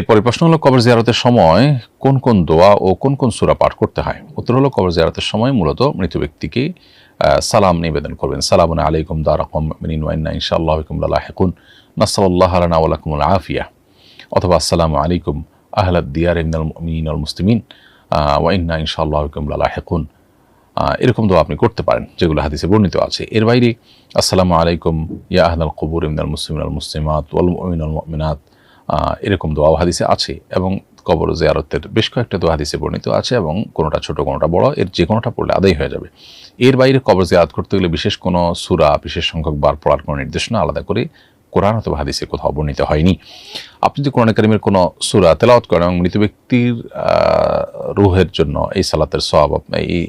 এরপরে প্রশ্ন হলো কবর জিয়ারতের সময় কোন কোন দোয়া ও কোন কোন সূরা পাঠ করতে হয়। উত্তর হলো কবর জিয়ারতের সময় মূলত মৃত ব্যক্তিকে সালাম নিবেদন করবেন। সালামুন আলাইকুম দারাকুম মিনিন ওয়া ইন্না ইনশাআল্লাহ বিকুম লাহিকুন নাসাল্লাল্লাহু লানা ওয়া লাকুমুল আফিয়া, অথবা আসসালামু আলাইকুম আহলাদ দিয়ার মিনাল মুমিনিন ওয়াল মুসলিমিন ওয়া ইন্না ইনশাআল্লাহ বিকুম লাহিকুন। এরকম দোয়া আপনি করতে পারেন যেগুলো হাদিসে বর্ণিত আছে। এর বাইরে আসসালামু আলাইকুম ইয়া আহলাল কুবুর মিনাল মুসলিমিন ওয়াল মুসলিমাত ওয়াল মুমিনিন ওয়াল মুমিনাত, এরকম দোয়াও হাদিসে আছে। এবং কবর জিয়ারতের বেশ কয়েকটা দোয়া হাদিসে বর্ণিত আছে এবং কোনোটা ছোট কোনোটা বড়, এর যে কোনোটা পড়লে আদায় হয়ে যাবে। এর বাইরে কবর জিয়ারত করতে গেলে বিশেষ কোনো সূরা বিশেষ সংখ্যক বার পড়ার কোনো নির্দেশনা আলাদা করে কোরআন অথবা হাদিসে কোথাও বর্ণিত হয়নি। আপনি যদি কোরআন কারীমের কোনো সূরা তেলাওয়াত করেন এবং মৃত ব্যক্তির রূহের জন্য এই সালাতের সওয়াব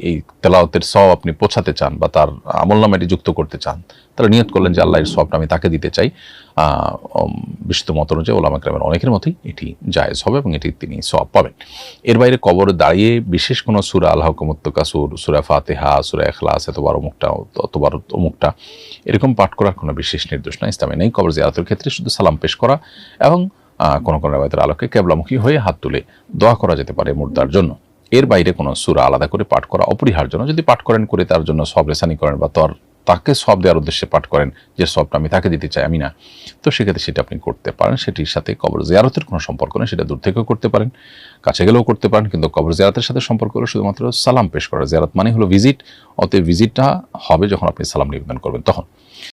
এই তেলাওয়াতের সওয়াব আপনি পৌঁছাতে চান বা তার আমলনামাটি যুক্ত করতে চান, তাহলে নিয়ত করলেন যে আল্লাহর সওয়াবটা আমি তাকে দিতে চাই, বিশুদ্ধ মত অনুযায়ী ওলামা কেরামের অনেকের মতোই এটি জায়েজ হবে এবং এটি তিনি সওয়াব পাবেন। এর বাইরে কবরে দাঁড়িয়ে বিশেষ কোনো সূরা আল হাকুমুত তাকাসুর, সূরা ফাতিহা, সূরা ইখলাস, এতবার অমুকটা এরকম পাঠ করার কোনো বিশেষ নির্দেশনা ইসলামে নেই। কবর জিয়ারতের ক্ষেত্রে শুধু সালাম পেশ করা এবং কোনো কোনো রিওয়ায়াতের আলোকে কিবলামুখী হয়ে হাত তুলে দোয়া করা যেতে পারে মুর্দার জন্য। এর বাইরে কোনো সূরা আলাদা করে পাঠ করা অপরিহার্য নয়। যদি পাঠ করেন করে তার জন্য সওয়াব রেসানি করেন বা তাকে সওয়াব দেওয়ার উদ্দেশ্যে পাঠ করেন যে সওয়াবটা আমি তাকে দিতে চাই আমি না, তো সেক্ষেত্রে সেটা আপনি করতে পারেন। সেটির সাথে কবর জিয়ারতের কোনো সম্পর্ক নেই, সেটা দূর থেকেও করতে পারেন, কাছে গেলেও করতে পারেন, কিন্তু কবর জিয়ারতের সাথে সম্পর্ক হলো শুধুমাত্র সালাম পেশ করা। জিয়ারত মানে হলো ভিজিট, অতএব ভিজিটটা হবে যখন আপনি সালাম নিবেদন করবেন তখন।